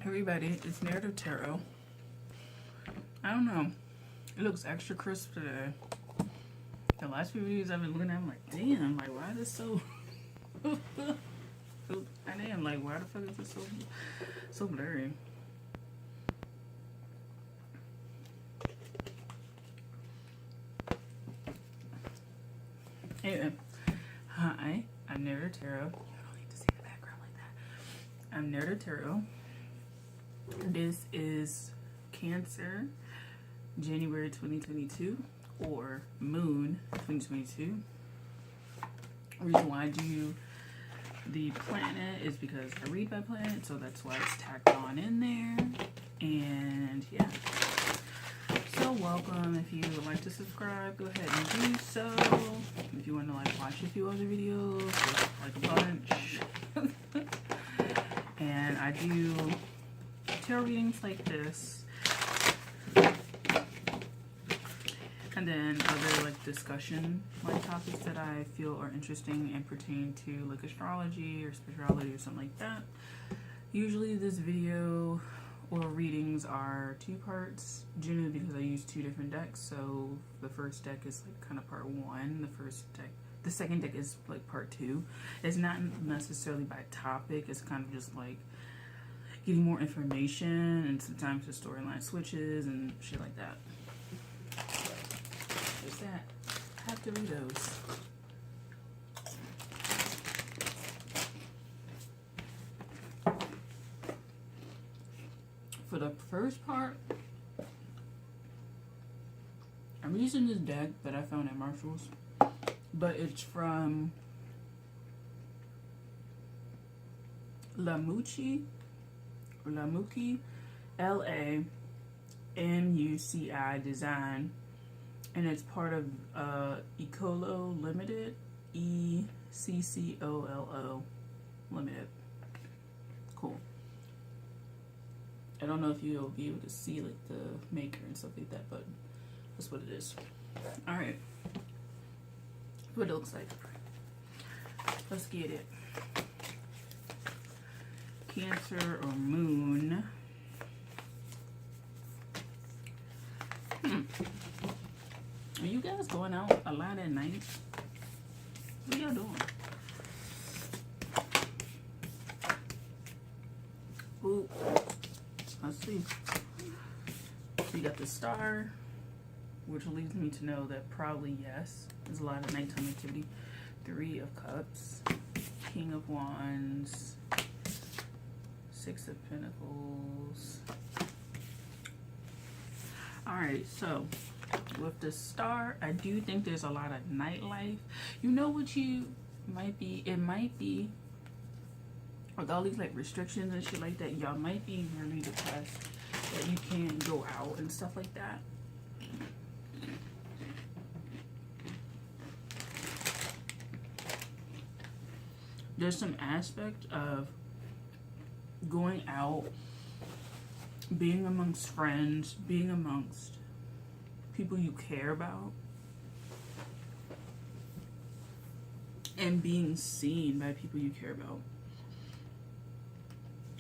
Everybody, it's Narrative Tarot. I don't know. It looks extra crisp today. The last few videos I've been looking at, I'm like, damn, like, why is this so... I am like, why the fuck is this so blurry? Anyway, hi, I'm Narrative Tarot. You don't need to see the background like that. I'm Narrative Tarot. This is Cancer, January 2022, or Moon 2022. The reason why I do the planet is because I read by planet, so that's why it's tacked on in there. And yeah. So welcome. If you would like to subscribe, go ahead and do so. If you want to watch a few other videos, like a bunch. And I do tarot readings like this, and then other discussion topics that I feel are interesting and pertain to astrology or spirituality or something like that. Usually this video or readings are two parts, generally because I use two different decks. So the first deck is kind of part one. The second deck is part two. It's not necessarily by topic. It's kind of just getting more information, and sometimes the storyline switches and shit like that. There's that. I have to read those. For the first part, I'm using this deck that I found at Marshall's, but it's from Lamucci, LAMUCI Design, and it's part of Ecollo Limited, ECCOLO Limited. Cool. I don't know if you'll be able to see the maker and stuff like that, but that's what it is. Alright. What it looks like. Let's get it. Cancer or Moon. Are you guys going out a lot at night? What are y'all doing? Ooh. Let's see. We got the Star, which leads me to know that probably yes. There's a lot of nighttime activity. Three of Cups, King of Wands, Six of Pentacles. Alright, so with the Star, I do think there's a lot of nightlife. You know what you might be? It might be with all these restrictions and shit like that, y'all might be really depressed that you can't go out and stuff like that. There's some aspect of going out, being amongst friends, being amongst people you care about, and being seen by people you care about.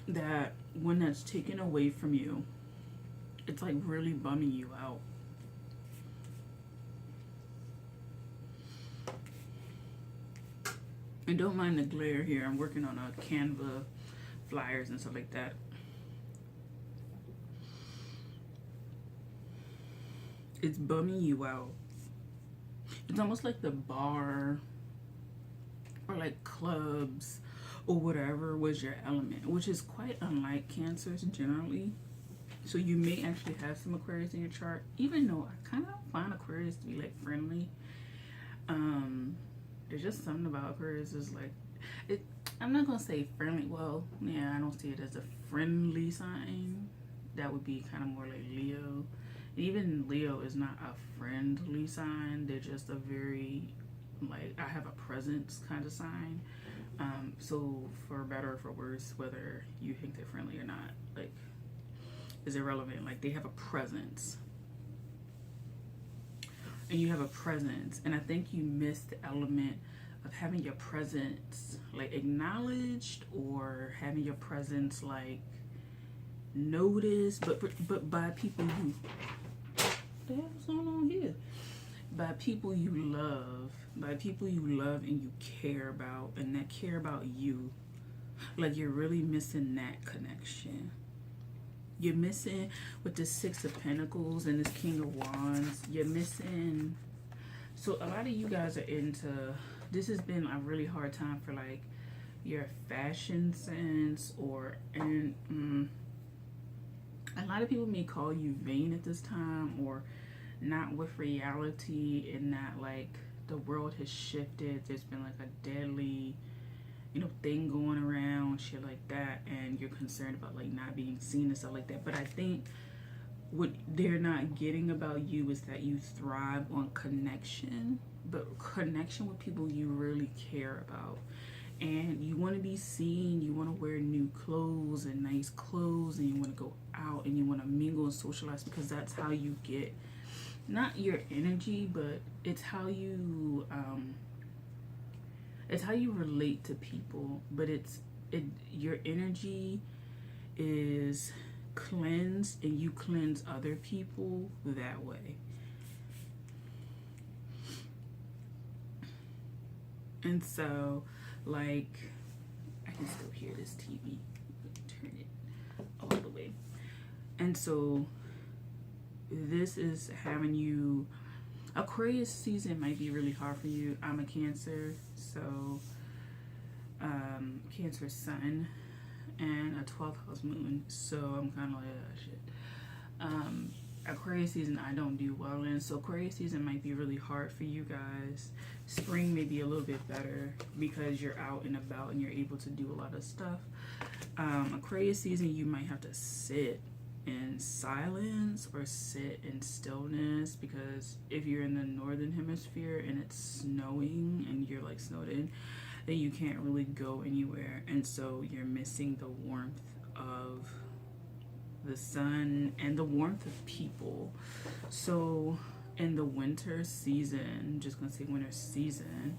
That when that's taken away from you, it's really bumming you out. And don't mind the glare here. I'm working on a Canva flyers and stuff like that. It's bumming you out. It's almost like the bar or clubs or whatever was your element, which is quite unlike Cancers generally. So you may actually have some Aquarius in your chart, even though I kind of find Aquarius to be friendly. There's just something about Aquarius is it. I'm not gonna say friendly. Well, yeah, I don't see it as a friendly sign. That would be kind of more like Leo. Even Leo is not a friendly sign. They're just a very I have a presence kind of sign. So for better or for worse, whether you think they're friendly or not, is irrelevant. They have a presence. And you have a presence. And I think you miss the element of having your presence acknowledged, or having your presence noticed, but by people you, what the hell's going on here? By people you love, and you care about, and that care about you. Like, you're really missing that connection. You're missing with the Six of Pentacles and this King of Wands. You're missing. So a lot of you guys are into, this has been a really hard time for like your fashion sense, or, and a lot of people may call you vain at this time, or not with reality, in that like the world has shifted. There's been like a deadly, you know, thing going around, shit like that, and you're concerned about like not being seen and stuff like that. But I think what they're not getting about you is that you thrive on connection, but connection with people you really care about. And you want to be seen, you want to wear new clothes and nice clothes, and you want to go out and you want to mingle and socialize, because that's how you get, not your energy, but it's how you relate to people. But your energy is cleansed, and you cleanse other people that way. And so, like, I can still hear this TV. Turn it all the way. And so this is having you, Aquarius season might be really hard for you. I'm a Cancer, so Cancer sun and a 12th house moon, so I'm kind of like, oh, shit. Aquarius season I don't do well in, so Aquarius season might be really hard for you guys. Spring may be a little bit better because you're out and about and you're able to do a lot of stuff. Aquarius season, you might have to sit in silence or sit in stillness, because if you're in the northern hemisphere and it's snowing and you're like snowed in, then you can't really go anywhere, and so you're missing the warmth of the sun and the warmth of people. So in the winter season, I'm just gonna say winter season,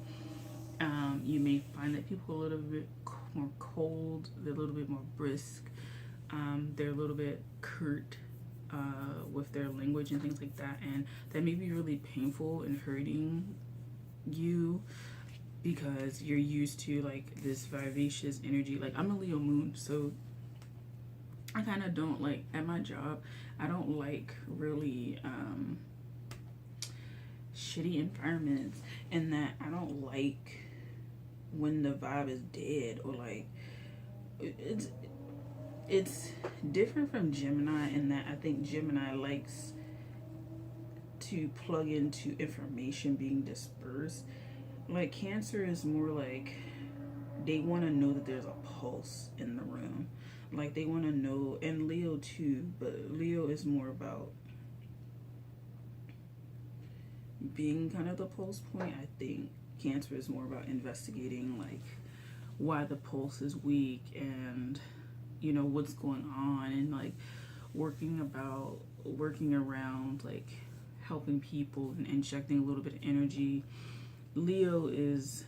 you may find that people are a little bit more cold, they're a little bit more brisk, they're a little bit curt with their language and things like that, and that may be really painful and hurting you, because you're used to like this vivacious energy. Like, I'm a Leo moon, so I kind of don't like, at my job, I don't like really shitty environments, and that I don't like when the vibe is dead, or like it's different from Gemini in that I think Gemini likes to plug into information being dispersed. Like, Cancer is more like they want to know that there's a pulse in the room. Like, they want to know, and Leo too, but Leo is more about being kind of the pulse point. I think Cancer is more about investigating like why the pulse is weak, and you know what's going on, and like working around like helping people and injecting a little bit of energy. Leo is,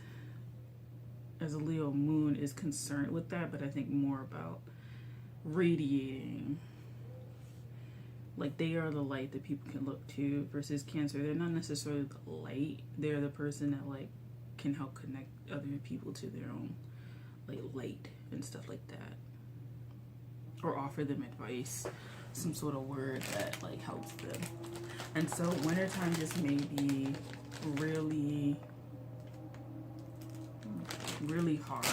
as a Leo moon, is concerned with that, but I think more about radiating. Like, they are the light that people can look to, versus Cancer, they're not necessarily the light, they're the person that like can help connect other people to their own like light and stuff like that, or offer them advice, some sort of word that like helps them. And so wintertime just may be really hard.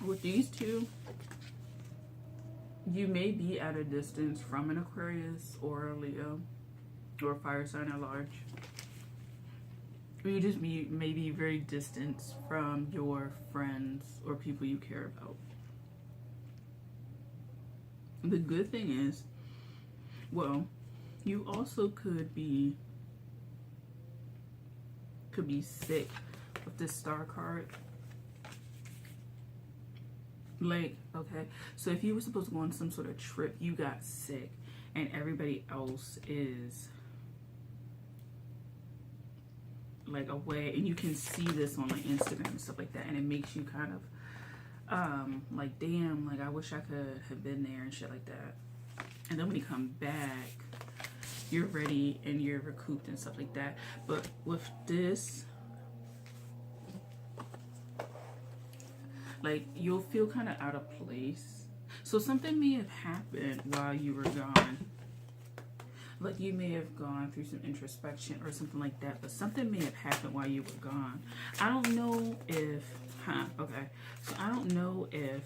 With these two, you may be at a distance from an Aquarius or a Leo or a fire sign at large. Or you just may be very distant from your friends or people you care about. The good thing is, well, you also could be sick with this star card. Like, okay, so if you were supposed to go on some sort of trip, you got sick, and everybody else is like away, and you can see this on like Instagram and stuff like that, and it makes you kind of like, damn, like I wish I could have been there and shit like that. And then when you come back, you're ready and you're recouped and stuff like that. But with this, like, you'll feel kind of out of place. So something may have happened while you were gone. Like, you may have gone through some introspection or something like that, but something may have happened while you were gone. I don't know if, okay. So I don't know if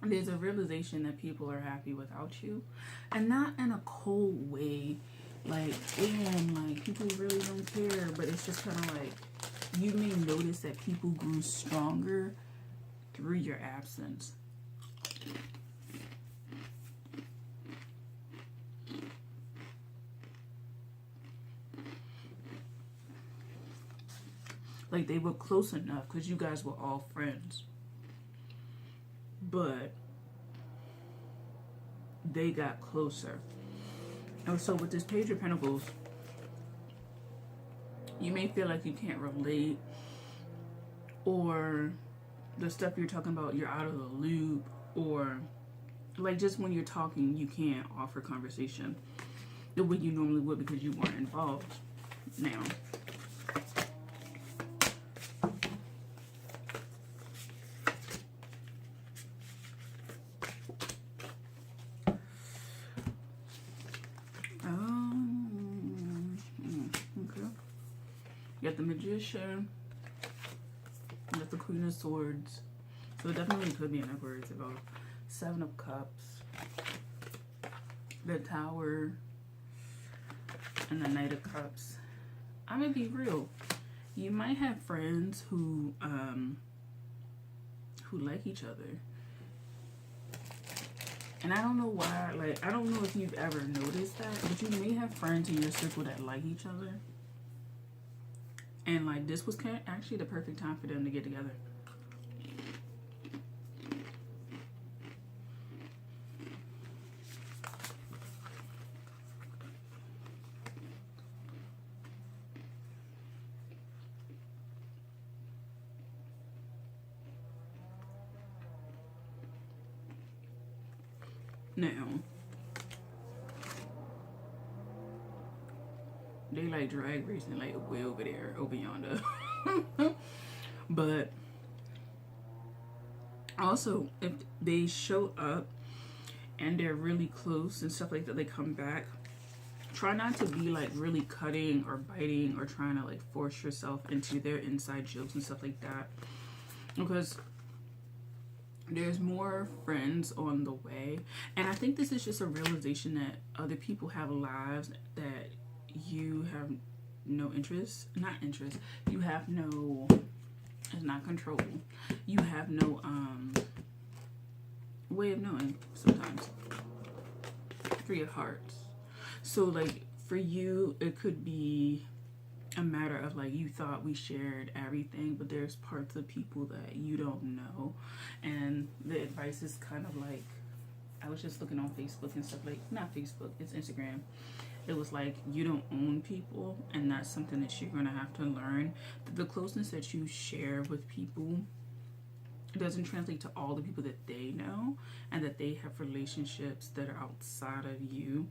there's a realization that people are happy without you, and not in a cold way, like, damn, like, people really don't care, but it's just kind of like, you may notice that people grew stronger through your absence. Like, they were close enough because you guys were all friends. But they got closer. And so with this Page of Pentacles, you may feel like you can't relate, or the stuff you're talking about, you're out of the loop, or like just when you're talking, you can't offer conversation the way you normally would because you weren't involved. Now, okay. You got the Magician, you got the Queen of Swords. So it definitely could be in upwards about 7 of Cups, the Tower, and the Knight of Cups. I'm gonna be real. You might have friends who like each other. And I don't know why, like, I don't know if you've ever noticed that, but you may have friends in your circle that like each other. And, like, this was actually the perfect time for them to get together. Now, they like drag racing like way over there, over yonder. But also, if they show up and they're really close and stuff like that, they come back, try not to be like really cutting or biting or trying to like force yourself into their inside jokes and stuff like that, because there's more friends on the way. And I think this is just a realization that other people have lives that you have no you have no, it's not control, you have no way of knowing sometimes. 3 of Hearts. So like for you, it could be a matter of like, you thought we shared everything, but there's parts of people that you don't know. And the advice is kind of like, I was just looking on Facebook and stuff, like, not Facebook, it's Instagram. It was like, you don't own people, and that's something that you're going to have to learn. The closeness that you share with people doesn't translate to all the people that they know, and that they have relationships that are outside of you.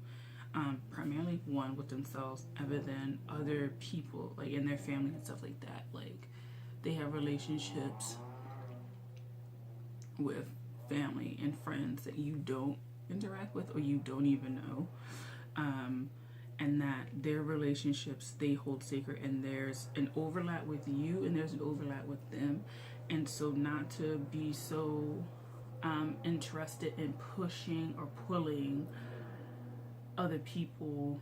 Primarily one with themselves, other than other people, like in their family and stuff like that. Like, they have relationships with family and friends that you don't interact with or you don't even know, and that their relationships they hold sacred, and there's an overlap with you and there's an overlap with them. And so not to be so interested in pushing or pulling other people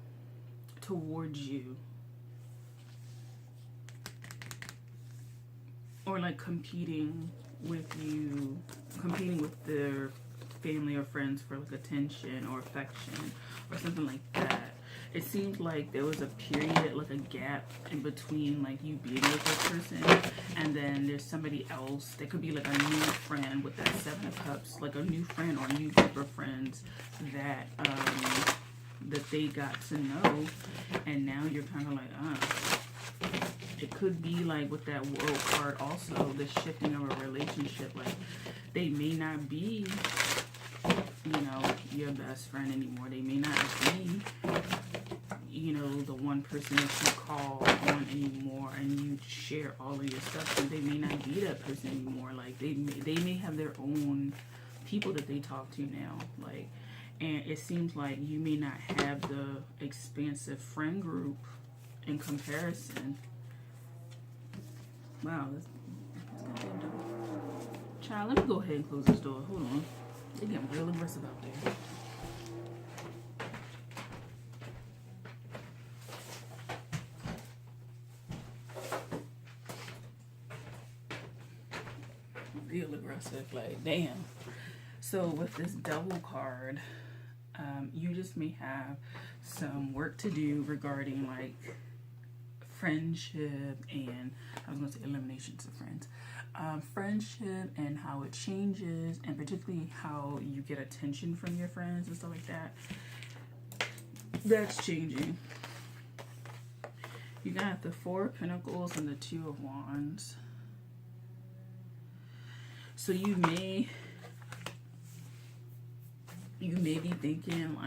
towards you, or like competing with their family or friends for like attention or affection or something like that. it seems like there was a period, like a gap in between like you being with this person and then there's somebody else. There could be like a new friend with that Seven of Cups, like a new friend or a new group of friends that that they got to know, and now you're kind of like, it could be like with that World card also, the shifting of a relationship. Like they may not be, you know, your best friend anymore. They may not be, you know, the one person that you call on anymore and you share all of your stuff with. They may not be that person anymore. Like they may have their own people that they talk to now. Like, and it seems like you may not have the expansive friend group in comparison. Wow, that's goddamn dope. Child, let me go ahead and close this door. Hold on. They're getting real aggressive out there. Real aggressive, like damn. So with this double card, you just may have some work to do regarding like friendship and, I was going to say eliminations of friends, friendship and how it changes, and particularly how you get attention from your friends and stuff like that. That's changing. You got the Four of Pentacles and the Two of Wands. So you may be thinking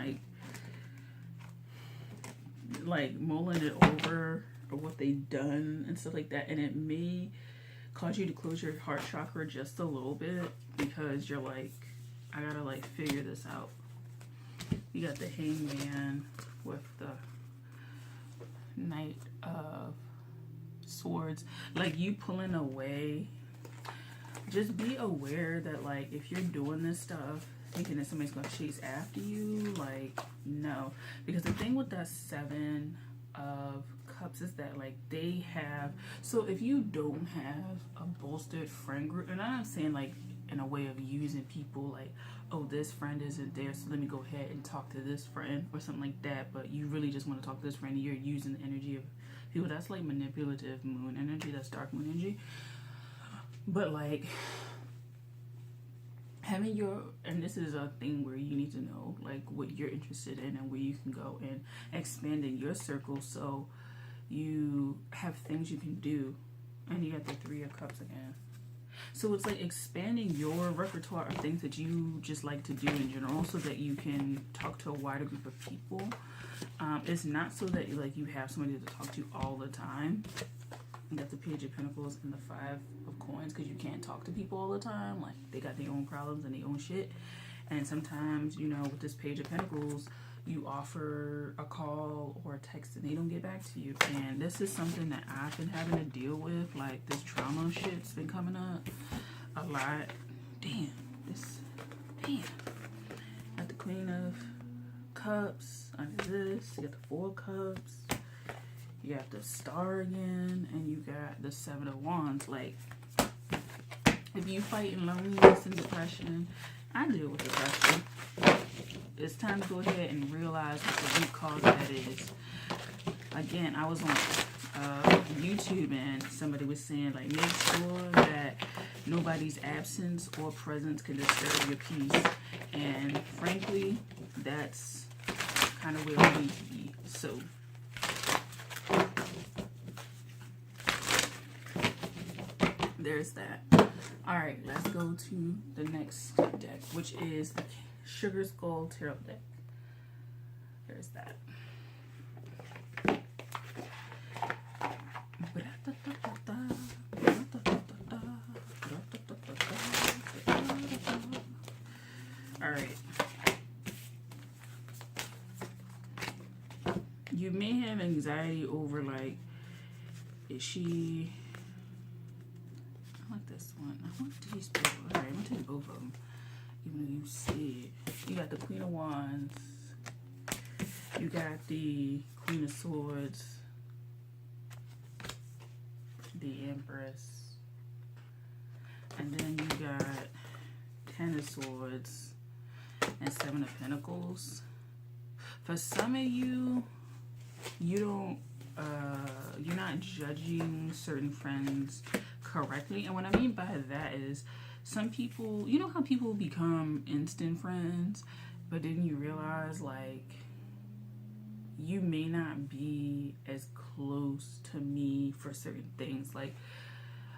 like mulling it over or what they've done and stuff like that, and it may cause you to close your heart chakra just a little bit because you're like, I gotta like figure this out. You got the Hangman with the Knight of Swords, like you pulling away. Just be aware that like if you're doing this stuff thinking that somebody's gonna chase after you, like no, because the thing with that Seven of Cups is that like they have, so if you don't have a bolstered friend group, and I'm not saying like in a way of using people like, oh, this friend isn't there, so let me go ahead and talk to this friend or something like that, but you really just want to talk to this friend and you're using the energy of people. That's like manipulative moon energy, that's dark moon energy. But like having your, and this is a thing where you need to know like what you're interested in and where you can go and expanding your circle so you have things you can do. And you got the Three of Cups again. So it's like expanding your repertoire of things that you just like to do in general so that you can talk to a wider group of people. It's not so that like you have somebody to talk to all the time. You got the Page of Pentacles and the Five of Coins because you can't talk to people all the time. Like they got their own problems and their own shit. And sometimes, you know, with this Page of Pentacles, you offer a call or a text and they don't get back to you. And this is something that I've been having to deal with. Like this trauma shit's been coming up a lot. Damn. Got the Queen of Cups under this. You got the Four of Cups. You got the Star again, and you got the Seven of Wands. Like, if you fighting loneliness and depression, I deal with depression. It's time to go ahead and realize what the root cause of that is. Again, I was on YouTube and somebody was saying, like, make sure that nobody's absence or presence can disturb your peace. And frankly, that's kind of where we need to be. So there's that. All right, let's go to the next deck, which is the Sugar Skull Tarot deck. There's that. All right. You may have anxiety over, like, is she... I like this one. I want these two. All right, I'm going to take both of them. Even though you see it. You got the Queen of Wands. You got the Queen of Swords. The Empress. And then you got Ten of Swords and Seven of Pentacles. For some of you, you don't, you're not judging certain friends correctly. And what I mean by that is some people, you know how people become instant friends, but then you realize like you may not be as close to me for certain things. Like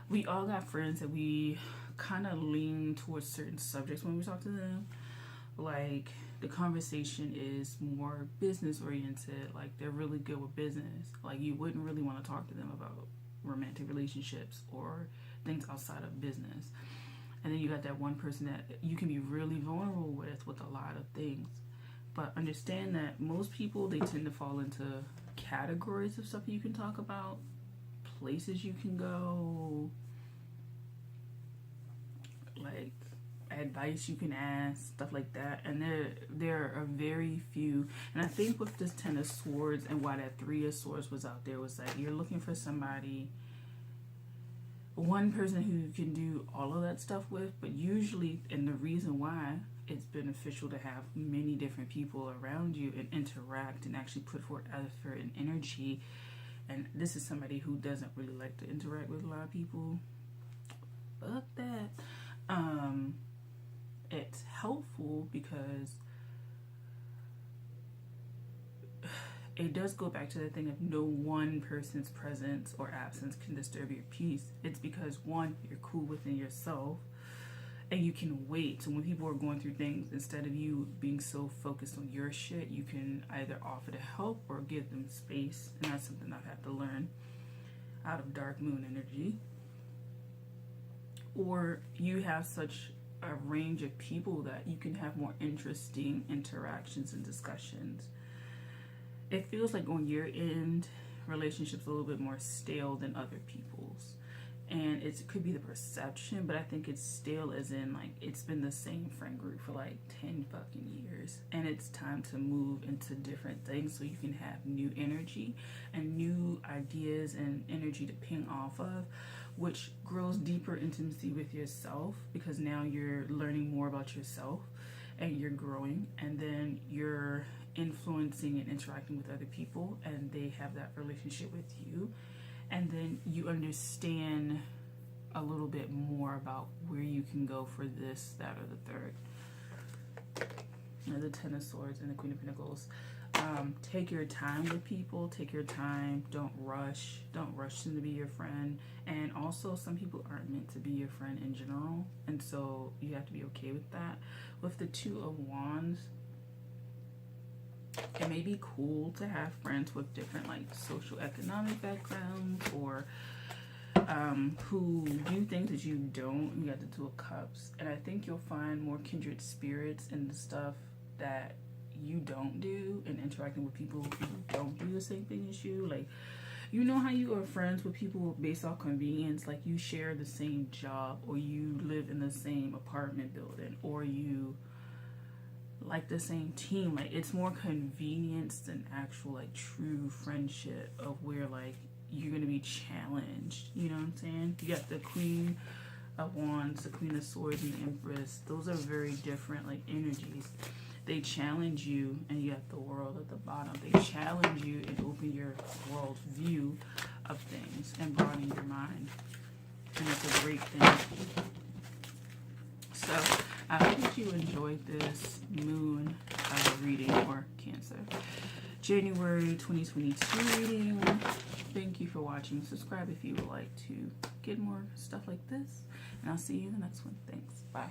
we all got friends that we kind of lean towards certain subjects when we talk to them. Like the conversation is more business oriented. Like they're really good with business. Like you wouldn't really want to talk to them about romantic relationships or things outside of business. And then you got that one person that you can be really vulnerable with a lot of things. But understand that most people, they tend to fall into categories of stuff you can talk about, places you can go, like advice you can ask, stuff like that. And there are very few. And I think with this 10 of Swords and why that 3 of Swords was out there was that you're looking for somebody, one person who can do all of that stuff with. But usually, and the reason why it's beneficial to have many different people around you and interact and actually put forth effort and energy. And this is somebody who doesn't really like to interact with a lot of people. Fuck that. It's helpful because it does go back to the thing of no one person's presence or absence can disturb your peace. It's because one, you're cool within yourself and you can wait. So when people are going through things, instead of you being so focused on your shit, you can either offer to help or give them space. And that's something I've had to learn out of dark moon energy. Or you have such a range of people that you can have more interesting interactions and discussions. It feels like on your end, relationships a little bit more stale than other people's. And it could be the perception, but I think it's stale as in like it's been the same friend group for like 10 fucking years. And it's time to move into different things so you can have new energy and new ideas and energy to ping off of, which grows deeper intimacy with yourself because now you're learning more about yourself and you're growing, and then you're influencing and interacting with other people and they have that relationship with you. And then you understand a little bit more about where you can go for this, that, or the third. You know, the 10 of Swords and the Queen of Pentacles. Take your time with people. Take your time. Don't rush. Don't rush them to be your friend. And also, some people aren't meant to be your friend in general. And so you have to be okay with that. With the 2 of Wands, it may be cool to have friends with different like social economic backgrounds or who do things that you don't. You got the 2 of Cups, and I think you'll find more kindred spirits in the stuff that you don't do and interacting with people who don't do the same thing as you. Like, you know how you are friends with people based off convenience, like you share the same job or you live in the same apartment building or you like the same team. Like it's more convenience than actual like true friendship of where like you're gonna be challenged. You know what I'm saying? You got the Queen of Wands, the Queen of Swords, and the Empress. Those are very different like energies. They challenge you, and you have the World at the bottom. They challenge you and open your world view of things and broaden your mind, and that's a great thing. So I hope that you enjoyed this moon reading or Cancer January 2022 reading. Thank you for watching. Subscribe if you would like to get more stuff like this, and I'll see you in the next one. Thanks. Bye.